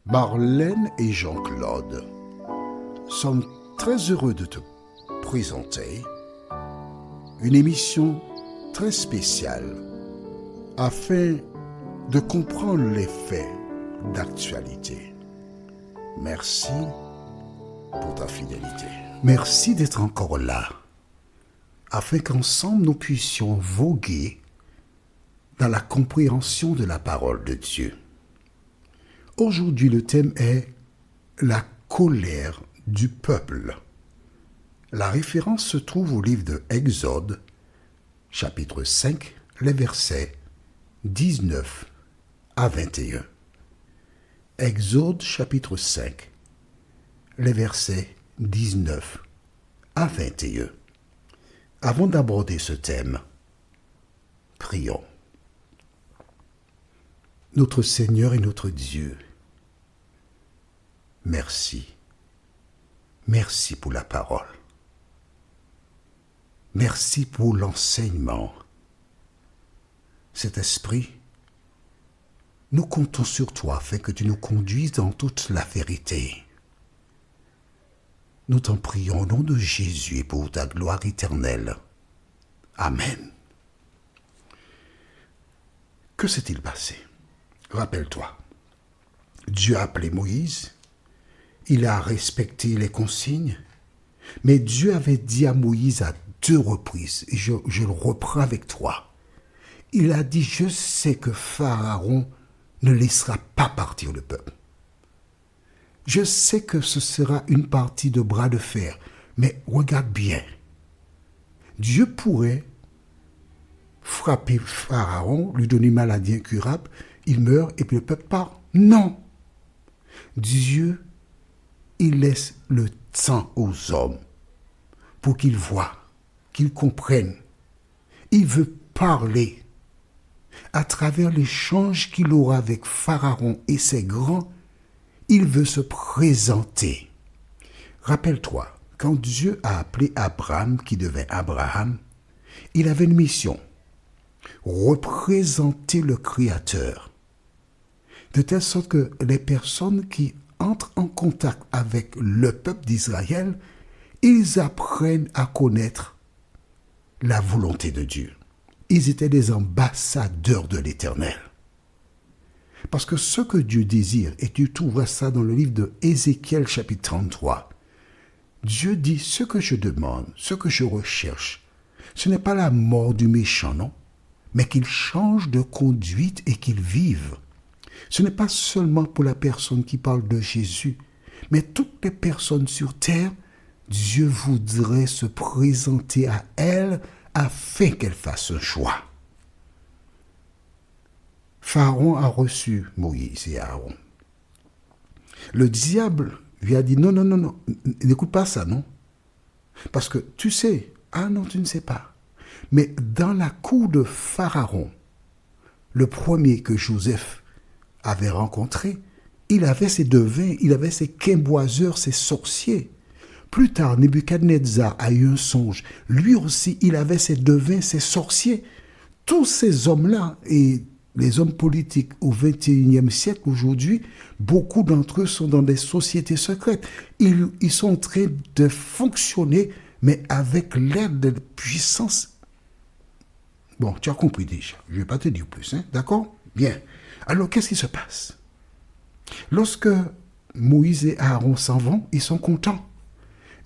Marlène et Jean-Claude sommes très heureux de te présenter une émission très spéciale afin de comprendre les faits d'actualité. Merci pour ta fidélité. Merci d'être encore là afin qu'ensemble nous puissions voguer dans la compréhension de la parole de Dieu. Aujourd'hui, le thème est la colère du peuple. La référence se trouve au livre de Exode, chapitre 5, les versets 19 à 21. Exode, chapitre 5, les versets 19 à 21. Avant d'aborder ce thème, prions. Notre Seigneur et notre Dieu, merci. Merci pour la parole. Merci pour l'enseignement. Cet esprit, nous comptons sur toi afin que tu nous conduises dans toute la vérité. Nous t'en prions au nom de Jésus et pour ta gloire éternelle. Amen. Que s'est-il passé? Rappelle-toi, Dieu a appelé Moïse, il a respecté les consignes, mais Dieu avait dit à Moïse à 2 reprises, et je le reprends avec toi, il a dit, je sais que Pharaon ne laissera pas partir le peuple. Je sais que ce sera une partie de bras de fer, mais regarde bien, Dieu pourrait frapper Pharaon, lui donner une maladie incurable, il meurt et puis le peuple part. Non. Dieu, il laisse le temps aux hommes pour qu'ils voient, qu'ils comprennent. Il veut parler. À travers l'échange qu'il aura avec Pharaon et ses grands, il veut se présenter. Rappelle-toi, quand Dieu a appelé Abraham, qui devint Abraham, il avait une mission. Représenter le Créateur. De telle sorte que les personnes qui entrent en contact avec le peuple d'Israël, ils apprennent à connaître la volonté de Dieu. Ils étaient des ambassadeurs de l'Éternel. Parce que ce que Dieu désire, et tu trouveras ça dans le livre de Ézéchiel chapitre 33, Dieu dit, ce que je demande, ce que je recherche, ce n'est pas la mort du méchant, non, mais qu'il change de conduite et qu'il vive. Ce n'est pas seulement pour la personne qui parle de Jésus, mais toutes les personnes sur terre, Dieu voudrait se présenter à elles afin qu'elles fassent un choix. Pharaon a reçu Moïse et Aaron. Le diable lui a dit non, n'écoute pas ça, non. Parce que tu sais, ah non, tu ne sais pas. Mais dans la cour de Pharaon, le premier que Joseph avait rencontré, il avait ses devins, il avait ses quimboiseurs, ses sorciers. Plus tard, Nebuchadnezzar a eu un songe. Lui aussi, il avait ses devins, ses sorciers. Tous ces hommes-là, et les hommes politiques au XXIe siècle aujourd'hui, beaucoup d'entre eux sont dans des sociétés secrètes. Ils sont en train de fonctionner, mais avec l'aide de puissance. Bon, tu as compris déjà. Je ne vais pas te dire plus, hein? D'accord? Bien. Alors, qu'est-ce qui se passe? Lorsque Moïse et Aaron s'en vont, ils sont contents.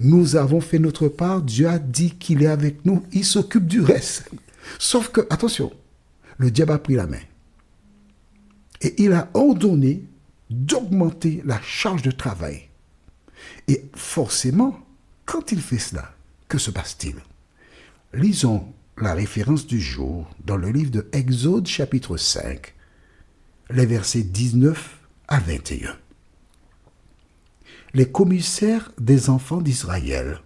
Nous avons fait notre part, Dieu a dit qu'il est avec nous, il s'occupe du reste. Sauf que, attention, le diable a pris la main. Et il a ordonné d'augmenter la charge de travail. Et forcément, quand il fait cela, que se passe-t-il? Lisons la référence du jour dans le livre de Exode chapitre 5, les versets 19 à 21. Les commissaires des enfants d'Israël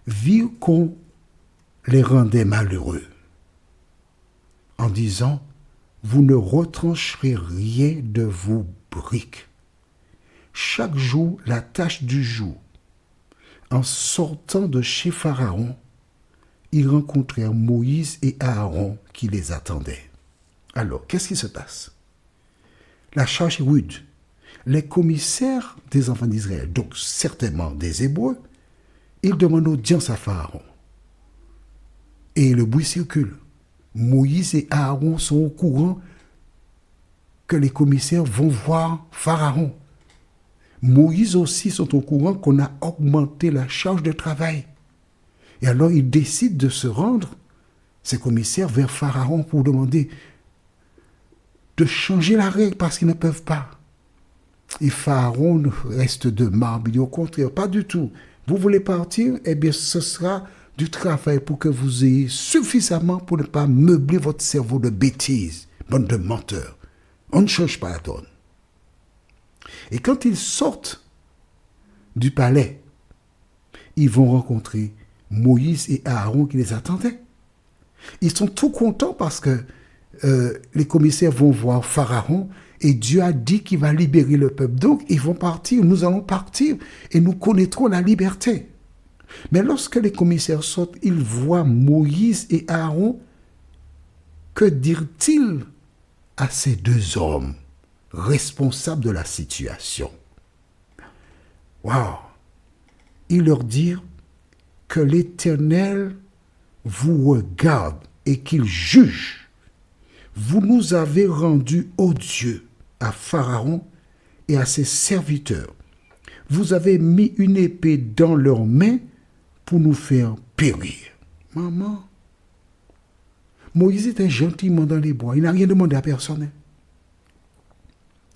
virent qu'on les rendait malheureux en disant, vous ne retrancherez rien de vos briques. Chaque jour, la tâche du jour. En sortant de chez Pharaon, ils rencontrèrent Moïse et Aaron qui les attendaient. Alors, qu'est-ce qui se passe? La charge est rude. les commissaires des enfants d'Israël, donc certainement des Hébreux, ils demandent audience à Pharaon. Et le bruit circule. Moïse et Aaron sont au courant que les commissaires vont voir Pharaon. Moïse aussi sont au courant qu'on a augmenté la charge de travail. Et alors ils décident de se rendre, ces commissaires, vers Pharaon pour demander de changer la règle parce qu'ils ne peuvent pas. Et Pharaon reste de marbre. Il dit au contraire, pas du tout. Vous voulez partir? Eh bien, ce sera du travail pour que vous ayez suffisamment pour ne pas meubler votre cerveau de bêtises, bande de menteurs. On ne change pas la donne. Et quand ils sortent du palais, ils vont rencontrer Moïse et Aaron qui les attendaient. Ils sont tout contents parce que les commissaires vont voir Pharaon et Dieu a dit qu'il va libérer le peuple. Donc, ils vont partir, nous allons partir et nous connaîtrons la liberté. Mais lorsque les commissaires sortent, ils voient Moïse et Aaron. Que dirent-ils à ces deux hommes responsables de la situation? Waouh! Ils leur dirent que l'Éternel vous regarde et qu'il juge. Vous nous avez rendus odieux à Pharaon et à ses serviteurs. Vous avez mis une épée dans leurs mains pour nous faire périr. Maman, Moïse était gentiment dans les bois. Il n'a rien demandé à personne.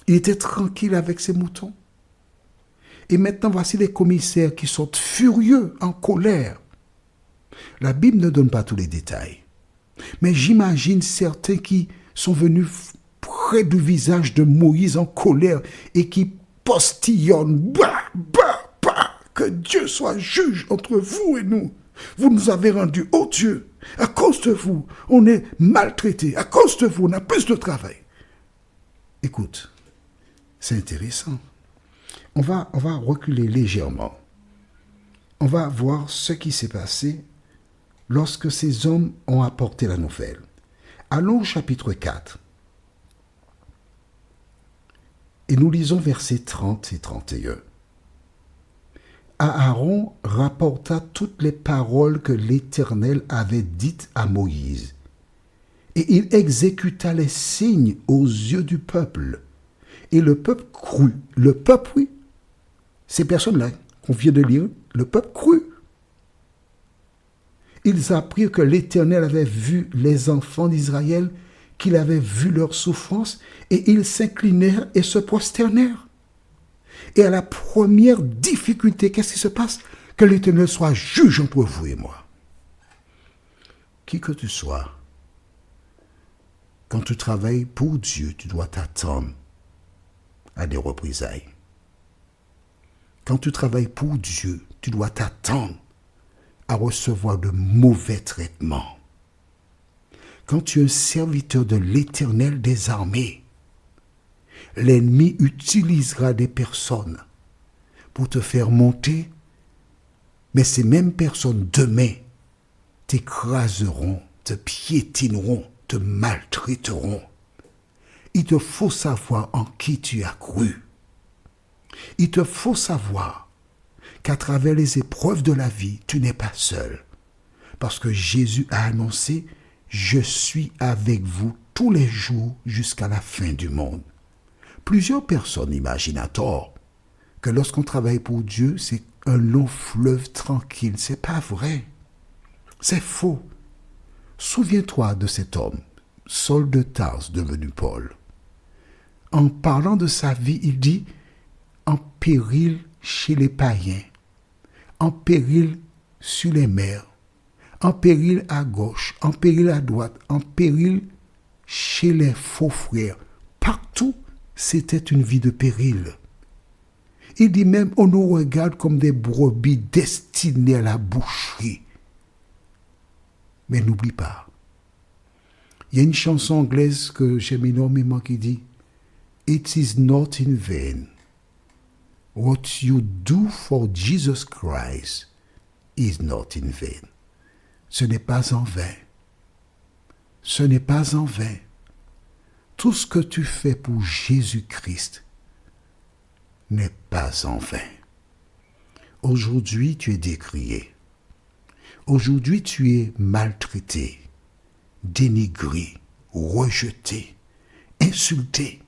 Il était tranquille avec ses moutons. Et maintenant, voici les commissaires qui sont furieux, en colère. La Bible ne donne pas tous les détails. Mais j'imagine certains qui sont venus près du visage de Moïse en colère et qui postillonnent. Bah, bah, bah, que Dieu soit juge entre vous et nous. Vous nous avez rendus odieux. À cause de vous, on est maltraités. À cause de vous, on a plus de travail. Écoute, c'est intéressant. On va reculer légèrement. On va voir ce qui s'est passé lorsque ces hommes ont apporté la nouvelle. Allons au chapitre 4. Et nous lisons versets 30 et 31. Aaron rapporta toutes les paroles que l'Éternel avait dites à Moïse. Et il exécuta les signes aux yeux du peuple. Et le peuple crut. Le peuple, oui. Ces personnes-là qu'on vient de lire, le peuple crut. Ils apprirent que l'Éternel avait vu les enfants d'Israël, qu'il avait vu leur souffrance, et ils s'inclinèrent et se prosternèrent. Et à la première difficulté, qu'est-ce qui se passe? Que l'Éternel soit juge entre vous et moi. Qui que tu sois, quand tu travailles pour Dieu, tu dois t'attendre à des représailles. Quand tu travailles pour Dieu, tu dois t'attendre à recevoir de mauvais traitements. Quand tu es un serviteur de l'Éternel des armées, l'ennemi utilisera des personnes pour te faire monter, mais ces mêmes personnes demain t'écraseront, te piétineront, te maltraiteront. Il te faut savoir en qui tu as cru. Il te faut savoir qu'à travers les épreuves de la vie, tu n'es pas seul. Parce que Jésus a annoncé « Je suis avec vous tous les jours jusqu'à la fin du monde ». Plusieurs personnes imaginent à tort que lorsqu'on travaille pour Dieu, c'est un long fleuve tranquille. C'est pas vrai. C'est faux. Souviens-toi de cet homme, Saul de Tarse devenu Paul. En parlant de sa vie, il dit « En péril chez les païens, en péril sur les mers, en péril à gauche, en péril à droite, en péril chez les faux frères. » Partout, c'était une vie de péril. Il dit même, on nous regarde comme des brebis destinées à la boucherie. Mais n'oublie pas, il y a une chanson anglaise que j'aime énormément qui dit « It is not in vain. What you do for Jesus Christ is not in vain. » Ce n'est pas en vain. Ce n'est pas en vain. Tout ce que tu fais pour Jésus-Christ n'est pas en vain. Aujourd'hui, tu es décrié. Aujourd'hui, tu es maltraité, dénigré, rejeté, insulté.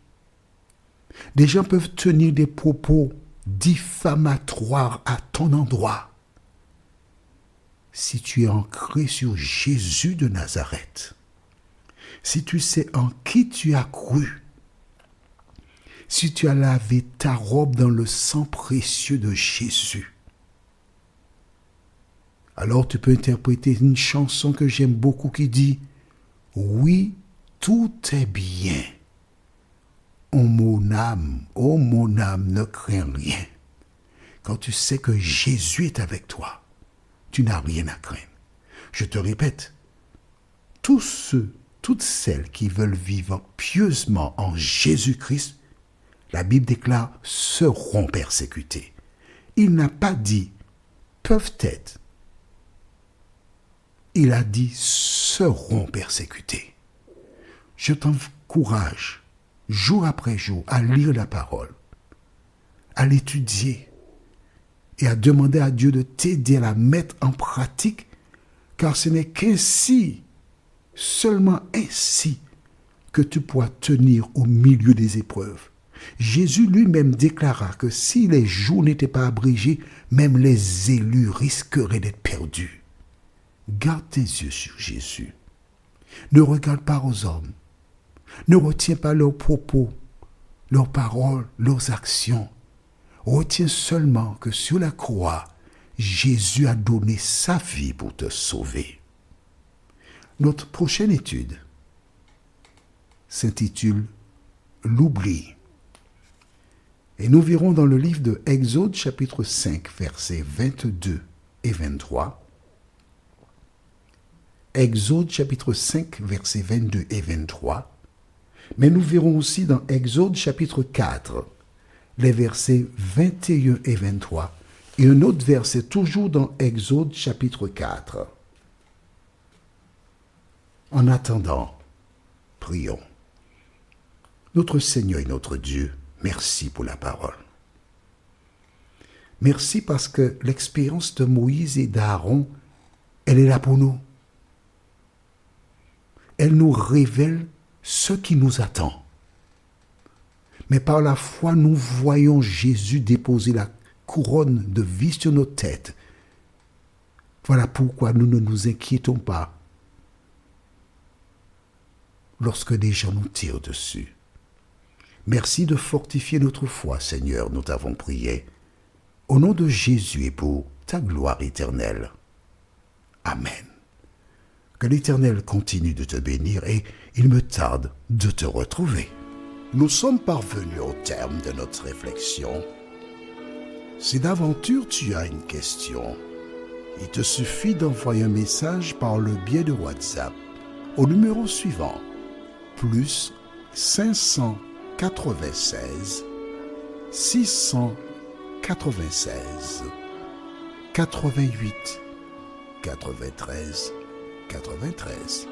Des gens peuvent tenir des propos diffamatoires à ton endroit. Si tu es ancré sur Jésus de Nazareth, si tu sais en qui tu as cru, si tu as lavé ta robe dans le sang précieux de Jésus, alors tu peux interpréter une chanson que j'aime beaucoup qui dit « Oui, tout est bien. Oh mon âme, ne crains rien. » Quand tu sais que Jésus est avec toi, tu n'as rien à craindre. Je te répète, tous ceux, toutes celles qui veulent vivre pieusement en Jésus-Christ, la Bible déclare, seront persécutés. Il n'a pas dit peuvent être. Il a dit seront persécutés. Je t'encourage, jour après jour, à lire la parole, à l'étudier et à demander à Dieu de t'aider à la mettre en pratique, car ce n'est qu'ainsi, seulement ainsi, que tu pourras tenir au milieu des épreuves. Jésus lui-même déclara que si les jours n'étaient pas abrégés, même les élus risqueraient d'être perdus. Garde tes yeux sur Jésus. Ne regarde pas aux hommes. Ne retiens pas leurs propos, leurs paroles, leurs actions. Retiens seulement que sur la croix, Jésus a donné sa vie pour te sauver. Notre prochaine étude s'intitule « L'oubli ». Et nous verrons dans le livre de Exode chapitre 5, versets 22 et 23. Exode chapitre 5, versets 22 et 23. Mais nous verrons aussi dans Exode chapitre 4, les versets 21 et 23. Et un autre verset toujours dans Exode chapitre 4. En attendant, prions. Notre Seigneur et notre Dieu, merci pour la parole. Merci parce que l'expérience de Moïse et d'Aaron, elle est là pour nous. Elle nous révèle ce qui nous attend. Mais par la foi, nous voyons Jésus déposer la couronne de vie sur nos têtes. Voilà pourquoi nous ne nous inquiétons pas lorsque des gens nous tirent dessus. Merci de fortifier notre foi, Seigneur, nous t'avons prié. Au nom de Jésus et pour ta gloire éternelle. Amen. Que l'Éternel continue de te bénir et il me tarde de te retrouver. Nous sommes parvenus au terme de notre réflexion. Si d'aventure tu as une question, il te suffit d'envoyer un message par le biais de WhatsApp au numéro suivant, plus 596 696 88 93 93.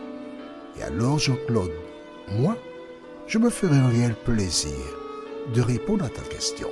Et alors Jean-Claude, moi, je me ferai un réel plaisir de répondre à ta question.